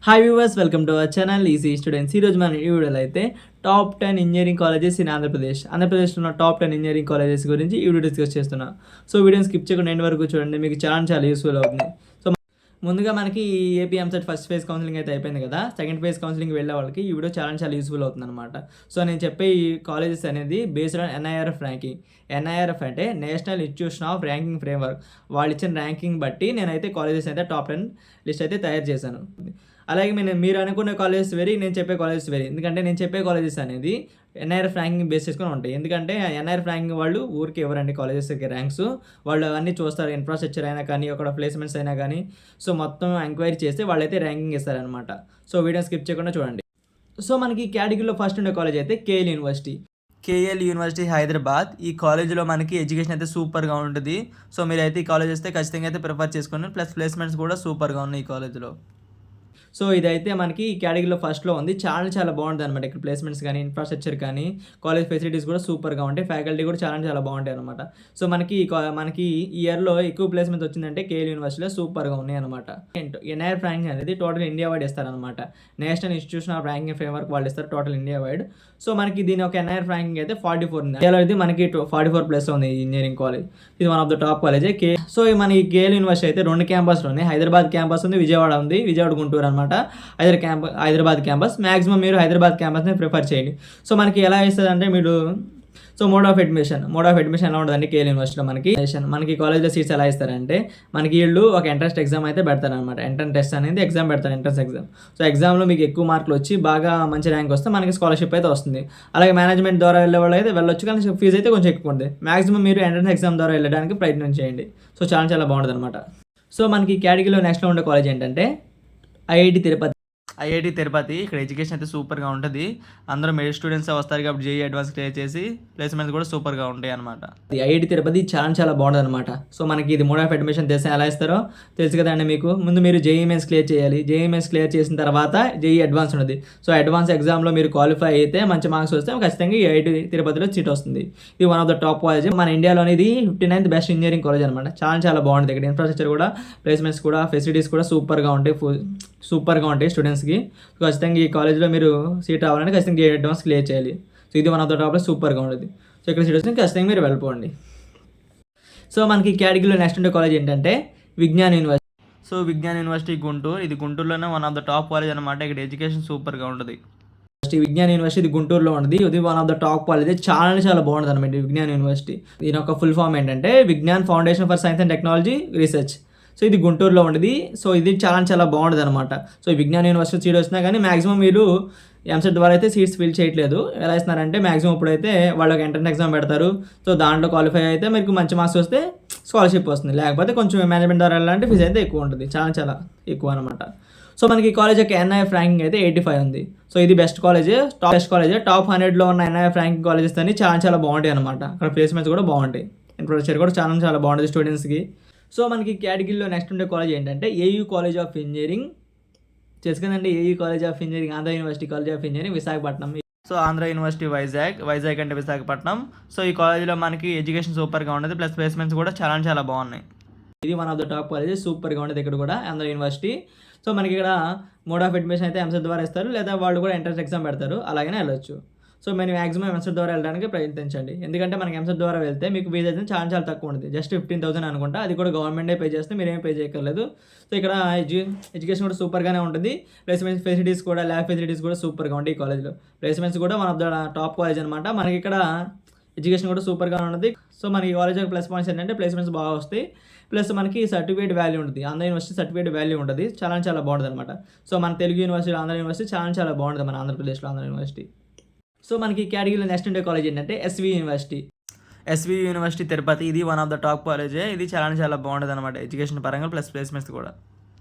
Hi viewers, welcome to our channel easy students. ఈరోజు మన ఈ వీడియోలో అయితే టాప్ 10 ఇంజనీరింగ్ కాలేజెస్ ఇన్ ఆంధ్రప్రదేశ్లో ఉన్న టాప్ 10 ఇంజనీరింగ్ కాలేజెస్ గురించి ఈ వీడియో డిస్కస్ చేస్తున్నా. సో వీడియోని స్కిప్ చేయకుండా ఎండ్ వరకు చూడండి, మీకు చాలా యూస్ఫుల్ అవుతుంది. సో ముందుగా మనకి ఈ AP EAMCET first phase counselling అయితే అయిపోయింది కదా. సెకండ్ ఫేజ్ కౌన్సిలింగ్ వెళ్ళే వాళ్ళకి ఈ వీడియో చాలా యూస్ఫుల్ అవుతుంది అనమాట. సో నేను చెప్పే ఈ కాలేజెస్ అనేది based on NIRF ranking. NIRF అంటే national institution of ranking framework. వాళ్ళు ఇచ్చిన ర్యాంకింగ్ బట్టి నేనైతే కాలేజెస్ అయితే టాప్ 10 లిస్ట్ అయితే తయారు చేశాను. అలాగే మీరు అనుకునే కాలేజెస్ వేరీ, నేను చెప్పే కాలేజెస్ వేరీ. ఎందుకంటే నేను చెప్పే కాలేజెస్ అనేది ఎన్ఐఆర్ఎఫ్ ర్యాంకింగ్ బేస్ చేసుకొని ఉంటాయి. ఎందుకంటే ఎన్ఐఆర్ఎఫ్ ర్యాంకింగ్ వాళ్ళు ఊరికి ఎవరండి కాలేజెస్కి ర్యాంక్స్, వాళ్ళు అన్నీ చూస్తారు. ఇన్ఫ్రాస్ట్రక్చర్ అయినా కానీ, అక్కడ ప్లేస్మెంట్స్ అయినా కానీ, సో మొత్తం ఎంక్వైరీ చేస్తే వాళ్ళైతే ర్యాంకింగ్ ఇస్తారనమాట. సో వీడియో స్కిప్ చేయకుండా చూడండి. సో మనకి కేటగిరీలో ఫస్ట్ ఉండే కాలేజ్ అయితే KL university. KL university Hyderabad. ఈ కాలేజీలో మనకి ఎడ్యుకేషన్ అయితే సూపర్గా ఉంటుంది. సో మీరైతే ఈ కాలేజ్ వస్తే ఖచ్చితంగా అయితే ప్రిఫర్ చేసుకోండి. ప్లస్ ప్లేస్మెంట్స్ కూడా సూపర్గా ఉన్నాయి ఈ కాలేజీలో. సో ఇదైతే మనకి ఈ కేటగిరీలో ఫస్ట్లో ఉంది. చాలా బాగుంటుంది అనమాట. ఇక్కడ ప్లేస్మెంట్స్ కానీ, ఇన్ఫ్రాస్ట్రక్చర్ కానీ, కాలేజ్ ఫెసిలిటీస్ కూడా సూపర్గా ఉంటాయి. ఫ్యాకల్టీ కూడా చాలా బాగుంటాయి అనమాట. సో మనకి ఈ ఇయర్లో ఎక్కువ ప్లేస్మెంట్స్ వచ్చిందంటే కేఎల్ యూనివర్సిటీలో సూపర్గా ఉన్నాయి అనమాట. ఎన్ఐఆర్ ర్యాంకింగ్ అనేది టోటల్ ఇండియా వైడ్ ఇస్తారనమాట. National institution of ranking framework వాళ్ళు ఇస్తారు టోటల్ ఇండియా వైడ్. సో మనకి దీని ఒక ఎన్ఐఆర్ ర్యాంకింగ్ అయితే 44 ఉంది. ఇది మనకి 44 ప్లస్ ఉంది ఈ ఇంజనీరింగ్ కాలేజ్. ఇది one of the top college. So మన ఈ కేఎల్ యూనివర్సిటీ అయితే 2 క్యాంపస్లు ఉన్నాయి. హైదరాబాద్ క్యాంపస్ ఉంది, విజయవాడ ఉంది. విజయవాడ గుంటూరు అనమాట. హైదరాబాద్ క్యాంపస్. మ్యాక్సిమం మీరు హైదరాబాద్ క్యాంపస్ని ప్రిఫర్ చేయండి. సో మనకి ఎలా ఇస్తుంది అంటే మీరు మోడ్ ఆఫ్ అడ్మిషన్ ఎలా ఉంటుందండి కేఎల్ యూనివర్సిటీలో మనకి కాలేజ్లో సీట్స్ ఎలా ఇస్తారంటే మనకి వీళ్ళు ఒక ఎంట్రన్స్ ఎగ్జామ్ అయితే పెడతారనమాట. ఎంట్రన్స్ టెస్ట్ అనేది ఎగ్జామ్ పెడతారు, ఎంట్రన్స్ ఎగ్జామ్. సో ఎగ్జామ్లో మీకు ఎక్కువ మార్కులు వచ్చి బాగా మంచి ర్యాంక్ వస్తే మనకి స్కాలర్షిప్ అయితే వస్తుంది. అలాగే మేనేజ్మెంట్ ద్వారా వెళ్ళే వాళ్ళు అయితే వెళ్ళొచ్చు, కానీ ఫీజు అయితే కొంచెం ఎక్కువ ఉంటుంది. మాక్సిమం మీరు ఎంట్రన్స్ ఎగ్జామ్ ద్వారా వెళ్ళడానికి ప్రయత్నం చేయండి. సో చాలా బాగుంటుంది అనమాట. సో మనకి కేటగిరీలో నెక్స్ట్లో ఉండే కాలేజ్ ఏంటంటే ఐఐటి తిరుపతి. ఇక్కడ ఎడ్యుకేషన్ అయితే సూపర్గా ఉంటుంది. అందరూ మెడికల్ స్టూడెంట్స్ వస్తారు కాబట్టి జేఈ అడ్వాన్స్ క్లియర్ చేసి ప్లేస్మెంట్స్ కూడా సూపర్గా ఉంటాయి అనమాట. ఐఐటి తిరుపతి చాలా బాగుంటుంది అనమాట. సో మనకి ఇది మోడ్ ఆఫ్ అడ్మిషన్ తెలిసి ఎలా ఇస్తారో తెలుసు కదండి మీకు. ముందు మీరు జేఈ మెయిన్స్ క్లియర్ చేయాలి. జేఈ మెయిన్స్ క్లియర్ చేసిన తర్వాత జేఈ అడ్వాన్స్ ఉంటుంది. సో అడ్వాన్స్ ఎగ్జామ్లో మీరు క్వాలిఫై అయితే మంచి మార్క్స్ వస్తే ఖచ్చితంగా ఈ ఐఐటి తిరుపతిలో సీట్ వస్తుంది. ఇది one of the top college. మన ఇండియాలోని ఇది 59th బెస్ట్ ఇంజనీరింగ్ కాలేజ్ అనమాట. చాలా బాగుంటుంది. ఇక్కడ ఇన్ఫ్రాస్ట్రక్చర్ కూడా, ప్లేస్మెంట్స్ కూడా, ఫెసిలిటీస్ కూడా సూపర్గా ఉంటాయి స్టూడెంట్స్కి. ఖచ్చితంగా ఈ కాలేజ్లో మీరు సీట్ రావాలంటే ఖచ్చితంగా జేఈ అడ్వాన్స్ క్లియర్ చేయాలి. సో ఇది వన్ ఆఫ్ ద టాప్లో సూపర్గా ఉంటుంది. సో ఇక్కడ సీట్ వస్తే ఖచ్చితంగా మీరు వెళ్ళిపోండి. సో మనకి కేటగిరీలో నెక్స్ట్ ఉండే కాలేజ్ ఏంటంటే Vignan university. So Vignan university Guntur. ఇది గుంటూరులోనే one of the top college అనమాట. ఇక్కడ ఎడ్యుకేషన్ సూపర్గా ఉంటుంది. విజ్ఞాన్ యూనివర్సిటీ గుంటూరులో ఉంది. ఇది one of the top college. చాలా బాగుంటుంది అనమాట విజ్ఞాన్ యూనివర్సిటీ. దీని ఒక ఫుల్ ఫామ్ ఏంటంటే Vignan foundation for science and technology research. So ఇది గుంటూరులో ఉండేది. సో ఇది చాలా బాగుంటుంది అనమాట. సో విజ్ఞాన్ యూనివర్సిటీ సీట్ వచ్చినా కానీ మ్యాక్సిమం మీరు ఎంసెట్ ద్వారా అయితే సీట్స్ ఫిల్ చేయట్లేదు. ఎలా ఇస్తున్నారంటే మ్యాక్సిమం ఇప్పుడైతే వాళ్ళకి ఎంట్రన్స్ ఎగ్జామ్ పెడతారు. సో దాంట్లో క్వాలిఫై అయితే మీకు మంచి మార్క్స్ వస్తే స్కాలర్షిప్ వస్తుంది. లేకపోతే కొంచెం మేనేజ్మెంట్ ద్వారా వెళ్ళాలంటే ఫీజు అయితే ఎక్కువ ఉంటుంది. చాలా ఎక్కువ అనమాట. సో మనకి కాలేజ్ యొక్క ఎన్ఐఎఫ్ ర్యాంకింగ్ అయితే 85 ఉంది. సో ఇది బెస్ట్ కాలేజ్. టాప్ 100లో ఉన్న ఎన్ఐఎఫ్ ర్యాంకింగ్ కాలేజెస్ అన్ని చాలా బాగుంటాయి అనమాట. అక్కడ ప్లేస్మెంట్స్ కూడా బాగుంటాయి. ఇన్ఫ్రాస్ట్రక్చర్ కూడా చాలా బాగుంటుంది స్టూడెంట్స్కి. సో మనకి కేటగిరీలో నెక్స్ట్ ఉండే కాలేజ్ ఏంటంటే ఏయూ కాలేజ్ ఆఫ్ ఇంజనీరింగ్. చేసుకుందండి AU college of engineering, Andhra university college of engineering, Visakhapatnam. So Andhra university Vizag అంటే విశాఖపట్నం. సో ఈ కాలేజీలో మనకి ఎడ్యుకేషన్ సూపర్గా ఉంటుంది. ప్లస్ ప్లేస్మెంట్స్ కూడా చాలా బాగున్నాయి. ఇది one of the top college. సూపర్గా ఉంటుంది ఇక్కడ కూడా ఆంధ్ర యూనివర్సిటీ. సో మనకి ఇక్కడ మోడ్ ఆఫ్ అడ్మిషన్ అయితే ఎంసెట్ ద్వారా ఇస్తారు, లేదా వాళ్ళు కూడా ఎంట్రన్స్ ఎగ్జామ్ పెడతారు. అలాగనే వెళ్ళొచ్చు. సో మీరు మ్యాక్సిమం ఎంసెట్ ద్వారా వెళ్ళడానికి ప్రయత్నించండి. ఎందుకంటే మనకి ఎంసెట్ ద్వారా వెళ్తే మీకు ఫీజు అయితే చాలా తక్కువ ఉంటుంది. జస్ట్ 15,000 అనుకుంటా. అది కూడా గవర్నమెంటే పే చేస్తే మీరేం పే చేయక్కర్లేదు. సో ఇక్కడ ఎడ్యుకేషన్ కూడా సూపర్గానే ఉంటుంది. ప్లేస్మెంట్స్ ఫెసిలిటీస్ కూడా, ల్యాబ్ ఫెసిలిటీస్ కూడా సూపర్గా ఉంటాయి ఈ కాలేజ్లో. ప్లేస్మెంట్స్ కూడా one of the top college అనమాట. మనకి ఇక్కడ ఎడ్యుకేషన్ కూడా సూపర్గా ఉంటుంది. సో మనకి కాలేజ్ యొక్క ప్లస్ పాయింట్స్ ఏంటంటే ప్లేస్మెంట్స్ బాగా వస్తాయి. ప్లస్ మనకి సర్టిఫికేట్ వాల్యూ ఉంటుంది. ఆంధ్ర యూనివర్సిటీ సర్టిఫికేట్ వాల్యూ ఉంటుంది. చాలా బాగుంటుంది అనమాట. సో మన తెలుగు యూనివర్సిటీ, ఆంధ్ర యూనివర్సిటీ చాలా బాగుంటుంది మన ఆంధ్రప్రదేశ్లో ఆంధ్ర యూనివర్సిటీ. సో మనకి కేటగిరీలో నెక్స్ట్ ఉండే కాలేజ్ ఏంటంటే ఎస్వి యూనివర్సిటీ తిరుపతి. ఇది వన్ ఆఫ్ ద టాప్ కాలేజే. ఇది చాలా బాగుంటుంది అనమాట ఎడ్యుకేషన్ పరంగా, ప్లస్ ప్లేస్మెంట్స్ కూడా.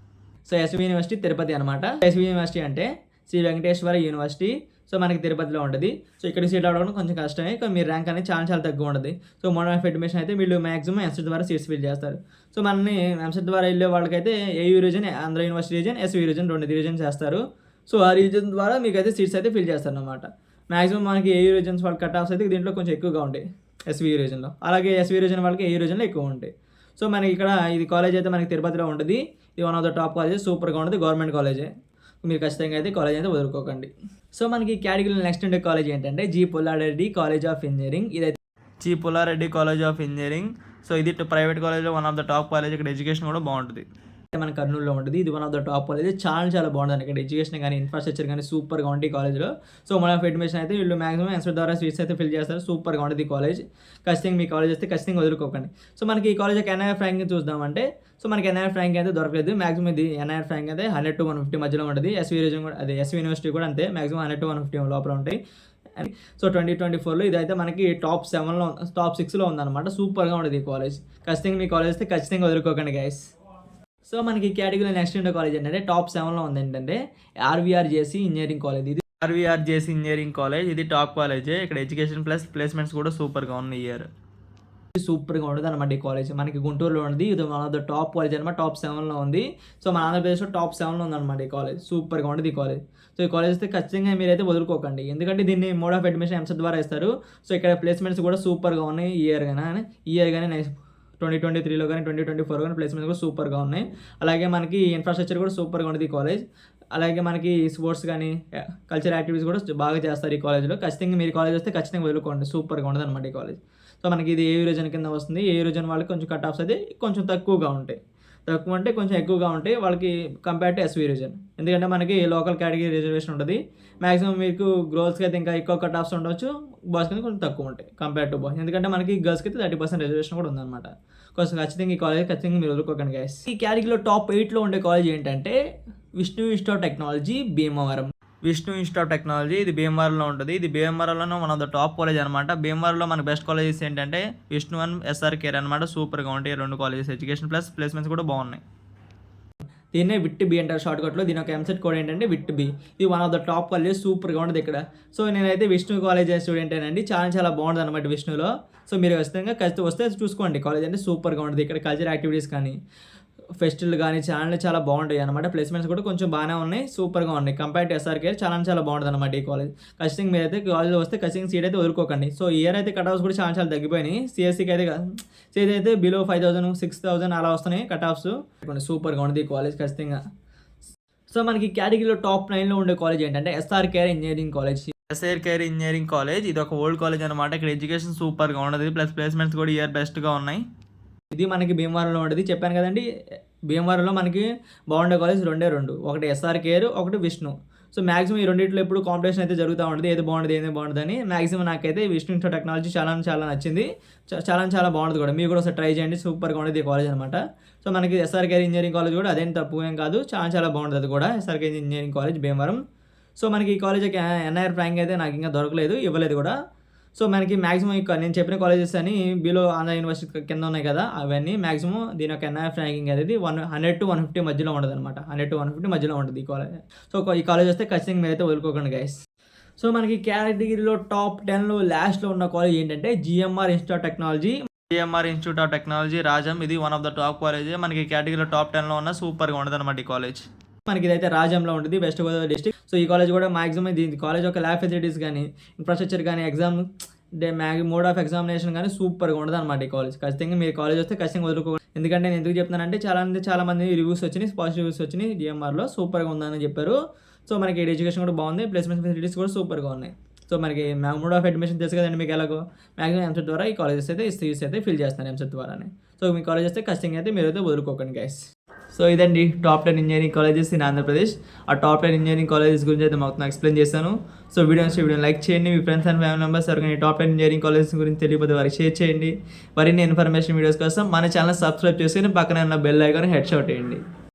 సో ఎస్వి యూనివర్సిటీ తిరుపతి అనమాట. ఎస్వి యూనివర్సిటీ అంటే శ్రీ వెంకటేశ్వర యూనివర్సిటీ. సో మనకి తిరుపతిలో ఉంటుంది. సో ఇక్కడ సీట్ రావడం కొంచెం కష్టమే, కానీ మీ ర్యాంక్ అనేది చాలా తక్కువ ఉంటుంది. సో మోడ్ ఆఫ్ అడ్మిషన్ అయితే వీళ్ళు మ్యాక్సిమం ఎంసెట్ ద్వారా సీట్స్ ఫిల్ చేస్తారు. సో మనని ఎంసెట్ ద్వారా వెళ్ళే వాళ్ళకైతే AU region, Andhra university region, SV region, 2 regions చేస్తారు. సో ఆ రీజన్ ద్వారా మీకు అయితే సీట్స్ అయితే ఫిల్ చేస్తారు అనమాట. మ్యాక్సిమం మనకి ఏయూ రీజన్స్ వాళ్ళకి కట్ ఆఫ్స్ అయితే దీంట్లో కొంచెం ఎక్కువగా ఉంటాయి ఎస్వి రీజన్లో. అలాగే ఎస్వి రీజన్ వాళ్ళకి ఏయూ రీజన్లో ఎక్కువ ఉంటాయి. సో మనకి ఇక్కడ ఇది కాలేజ్ అయితే మనకి తిరుపతిలో ఉంటుంది. ఇది one of the top colleges. సూపర్గా ఉంటుంది, గవర్నమెంట్ కాలేజే. మీరు ఖచ్చితంగా అయితే కాలేజ్ అయితే వదులుకోకండి. సో మనకి కేటగిరీలో నెక్స్ట్ ఉండే కాలేజ్ ఏంటంటే G Pullareddy college of engineering. ఇదైతే G Pullareddy college of engineering. So ఇది ప్రైవేట్ కాలేజ్లో one of the top college. ఇక్కడ ఎడ్యుకేషన్ కూడా బాగుంటుంది. మన కర్నూలులో ఉంటుంది. ఇది one of the top college. చాలా బాగుంటుంది. ఇక్కడ ఎడ్యుకేషన్ కానీ ఇన్ఫ్రాస్ట్రక్చర్ కానీ సూపర్గా ఉంటుంది ఈ కాలేజ్లో. సో మన అడ్మిషన్ అయితే వీళ్ళు మాక్సిమం ఎన్సెట్ ద్వారా సీట్స్ అయితే ఫిల్ చేస్తారు. సూపర్గా ఉంటుంది ఈ కాలేజ్. ఖచ్చితంగా మీ కాలేజ్ వస్తే ఖచ్చితంగా వదులుకోకండి. సో మనకి ఈ కాలేజ్ యొక్క ఎన్ఐఆర్ ర్యాంకింగ్ చూద్దామంటే సో మనకి ఎన్ఐఆర్ ర్యాంక్ అయితే దొరకలేదు. మాక్సిమం ఇది ఎన్ఐఆర్ ర్యాంక్ అయితే 100 to 150 మధ్యలో ఉంటుంది. ఎస్వీ రీజన్ కూడా అదే ఎస్వీ యూనివర్సిటీ కూడా అంతే, మాక్సిమం 100 to 150 లోపల ఉంటాయి. సో 2024లో ఇదైతే మనకి టాప్ 7లో టాప్ 6లో ఉందన్నమాట. సూపర్గా ఉంటుంది ఈ కాలేజ్. ఖచ్చితంగా మీ కాలేజ్ వస్తే ఖచ్చితంగా వదులుకోకండి గైస్. సో మనకి కేటగిరీలో నెక్స్ట్ ఉండే కాలేజ్ ఏంటంటే టాప్ 7లో ఉంది ఏంటంటే ఆర్వీఆర్జేసీ ఇంజనీరింగ్ కాలేజ్. ఇది ఆర్వీఆర్జేసీ ఇంజనీరింగ్ కాలేజ్. ఇది టాప్ కాలేజే. ఇక్కడ ఎడ్యుకేషన్ ప్లస్ ప్లేస్మెంట్స్ కూడా సూపర్గా ఉన్నాయి. ఇయర్ సూపర్గా ఉంటుంది అనమాట ఈ కాలేజ్. మనకి గుంటూరులో ఉంది. ఇది one of the top college అనమాట. టాప్ 7లో ఉంది. సో మన ఆంధ్రప్రదేశ్లో టాప్ 7లో ఉందన్నమాట ఈ కాలేజ్. సూపర్గా ఉంటుంది ఈ కాలేజ్. సో ఈ కాలేజ్ అయితే ఖచ్చితంగా మీరైతే వదులుకోకండి. ఎందుకంటే దీన్ని మోడ్ ఆఫ్ అడ్మిషన్ ఎంసెట్ ద్వారా ఇస్తారు. సో ఇక్కడ ప్లేస్మెంట్స్ కూడా సూపర్గా ఉన్నాయి. ఈ ఇయర్ కానీ నెక్స్ట్ 2023లో కానీ 2024 కానీ ప్లేస్మెంట్స్ కూడా సూపర్గా ఉన్నాయి. అలాగే మనకి ఇన్ఫ్రాస్ట్రక్చర్ కూడా సూపర్గా ఉంటుంది ఈ కాలేజ్. అలాగే మనకి స్పోర్ట్స్ కానీ కల్చరల్ యాక్టివిటీస్ కూడా బాగా చేస్తారు ఈ కాలేజ్లో. ఖచ్చితంగా మీరు కాలేజ్ వస్తే ఖచ్చితంగా వదులుకోండి. సూపర్గా ఉంటుంది అనమాట ఈ కాలేజ్. సో మనకి ఇది ఏ రీజన్ కింద వస్తుంది. ఏ రీజన్ వాళ్ళకి కొంచెం కట్ ఆఫ్స్ అయితే కొంచెం తక్కువగా ఉంటాయి. తక్కువ అంటే కొంచెం ఎక్కువగా ఉంటాయి వాళ్ళకి కంపేర్ టు ఎస్వీ రీజన్. ఎందుకంటే మనకి లోకల్ కేటగిరీ రిజర్వేషన్ ఉంటుంది. మాక్సిమం మీకు గర్ల్స్కి అయితే ఇంకా ఎక్కువ కట్ ఆఫ్స్ ఉండొచ్చు, బాయ్స్కి అయితే కొంచెం తక్కువ ఉంటాయి కంపేర్ టు బాయ్స్. ఎందుకంటే మనకి గర్ల్స్కి అయితే 30% రిజర్వేషన్ కూడా ఉందన్నమాట. కొంచెం ఖచ్చితంగా ఈ కాలేజ్ ఖచ్చితంగా మీరు వదులుకోకండి గైస్. ఈ కేటగిరీలో టాప్ 8లో ఉండే కాలేజ్ ఏంటంటే Vishnu institute of technology Bhimavaram. Vishnu institute of technology ఇది భీమవరంలో ఉంటుంది. ఇది భీమవరంలోనే one of the top college అనమాట. భీమవరంలో మనకు బెస్ట్ కాలేజెస్ ఏంటంటే విష్ణు అండ్ SRK అనమాట. సూపర్గా ఉంటాయి రెండు కాలేజెస్. ఎడ్యుకేషన్ ప్లస్ ప్లేస్మెంట్స్ కూడా బాగున్నాయి. దీన్నే విట్ బి అంటారు షార్ట్కట్లో. దీని ఒక ఎంసెట్ కోడ్ ఏంటంటే విట్ బి. ఇది one of the top college. సూపర్గా ఉంటుంది ఇక్కడ. సో నేనైతే విష్ణు కాలేజ్ స్టూడెంట్ అండి. చాలా బాగుంటుంది అనమాట విష్ణులో. సో మీరు ఖచ్చితంగా వస్తే చూసుకోండి. కాలేజ్ అంటే సూపర్గా ఉంటుంది. ఇక్కడ కల్చర్ యాక్టివిటీస్ కానీ ఫెస్టివల్ కానీ చాలా బాగుంటాయి అనమాట. ప్లేస్మెంట్స్ కూడా కొంచెం బాగానే ఉన్నాయి. సూపర్గా ఉన్నాయి. కంపేర్ టు SRK చాలా బాగుంటుంది అనమాట ఈ కాలేజ్. ఖచ్చితంగా మీరైతే కాలేజ్లో వస్తే ఖచ్చితంగా సీట్ అయితే వదులుకోకండి. సో ఇయర్ అయితే కట్ ఆఫ్స్ కూడా చాలా తగ్గిపోయినాయి. సిఎస్సికి అయితే సీట్ అయితే బిలో 5,000 6,000 అలా వస్తున్నాయి కట్ ఆఫ్స్. సూపర్గా ఉంటుంది ఈ కాలేజ్ ఖచ్చితంగా. సో మనకి కేటగిరీలో టాప్ 9లో ఉండే కాలేజ్ ఏంటంటే SRK engineering college. SRK engineering college ఇది ఒక ఓల్డ్ కాలేజ్ అనమాట. ఇక్కడ ఎడ్యుకేషన్ సూపర్గా ఉండదు. ప్లస్ ప్లేస్మెంట్స్ కూడా ఇయర్ బెస్ట్గా ఉన్నాయి. ఇది మనకి భీమవరంలో ఉంటుంది. చెప్పాను కదండి, భీమవరంలో మనకి బాగుండే కాలేజ్ రెండు. ఒకటి SRK, ఒకటి విష్ణు. సో మాక్సిమం ఈ రెండింటిలో ఎప్పుడు కాంపిటీషన్ అయితే జరుగుతూ ఉంటుంది. ఏది బాగుంటుంది అని. మాక్సిమం నాకైతే విష్ణు ఇన్స్టిట్యూట్ టెక్నాలజీ చాలా నచ్చింది. చాలా బాగుంటుంది కూడా. మీరు కూడా ఒకసారి ట్రై చేయండి. సూపర్గా ఉండేది ఈ కాలేజ్ అనమాట. సో మనకి SRK ఇంజనీరింగ్ కాలేజ్ కూడా అదేం తప్పు ఏం కాదు. చాలా బాగుంటుంది అది కూడా. SRK engineering college Bhimavaram. So మనకి ఈ కాలేజ్ ఎన్ఐఆర్ ర్యాంక్ అయితే నాకు ఇంకా దొరకలేదు, ఇవ్వలేదు కూడా. సో మనకి మాక్సిమం నేను చెప్పిన కాలేజెస్ అని బిలో ఆంధ్ర యూనివర్సిటీ కింద ఉన్నాయి కదా, అవన్నీ మాక్సిమం దీని యొక్క ఎన్ఐఆర్ ర్యాంకింగ్ అనేది 100 to 150 మధ్యలో ఉంటుంది అనమాట. 100 to 150 మధ్యలో ఉంటుంది ఈ కాలేజ్. సో ఈ కాలేజ్ వస్తే ఖచ్చితంగా మీరైతే వదులుకోకండి గైస్. సో మనకి కేటగిరీలో టాప్ 10లో లాస్ట్లో ఉన్న కాలేజ్ ఏంటంటే GMR institute of technology. GMR institute of technology Rajam. ఇది one of the top college. మనకి కేటగిరీలో టాప్ 10లో ఉన్న సూపర్గా ఉంటుంది అనమాట ఈ కాలేజ్. మనకి ఇదైతే రాజంలో ఉంటుంది, వెస్ట్ గోదావరి డిస్ట్రిక్ట్. సో ఈ కాలేజ్ కూడా మాక్సిమం దీని కాలేజ్ యొక్క ల్యాబ్ ఫెసిలిటీస్ కానీ ఇన్ఫ్రాస్ట్రక్చర్ కానీ ఎగ్జామ్ మోడ్ ఆఫ్ ఎగ్జామినేషన్ కానీ సూపర్గా ఉంటుంది అనమాట ఈ కాలేజ్. ఖచ్చితంగా మీరు కాలేజ్ వస్తే ఖచ్చితంగా వదులుకోవాలి. ఎందుకంటే నేను ఎందుకు చెప్తున్నానంటే చాలా మంది రివ్యూస్ వచ్చినాయి, పాజిటివ్ రివ్యూస్ వచ్చినాయి. GMRలో సూపర్గా ఉందని చెప్పారు. సో మనకి ఎడ్యుకేషన్ కూడా బాగుంది, ప్లేస్మెంట్ ఫెసిలిటీస్ కూడా సూపర్గా ఉన్నాయి. సో మనకి మోడ్ ఆఫ్ అడ్మిషన్ తెలుసు కదండి మీకు ఎలాగో. మాక్సిమం ఎంసెట్ ద్వారా ఈ కాలేజెస్ అయితే సీట్స్ అయితే ఫిల్ చేస్తున్నారు ఎంసెట్ ద్వారానే. సో మీ కాలేజ్ వస్తే ఖచ్చితంగా అయితే మీరు అయితే వదులుకోకండి గైస్. సో ఇదండి top 10 engineering colleges in Andhra Pradesh. ఆ టాప్ 10 ఇంజనీరింగ్ కాలేజెస్ గురించి అయితే మాకు ఎక్స్ప్లెయిన్ చేశాను. సో వీడియోని లైక్ చేయండి. మీ ఫ్రెండ్స్ అండ్ ఫ్యామిలీ మెంబర్స్ ఎవరికైనా టాప్ 10 ఇంజనీరింగ్ కాలేజెస్ గురించి తెలియకపోతే వారికి షేర్ చేయండి. మరిన్ని ఇన్ఫర్మేషన్ వీడియోస్ కోసం మన ఛానల్ సబ్స్క్రైబ్ చేసుకుని పక్కన ఉన్న బెల్ ఐకాన్ హెడ్ షాట్ చేయండి.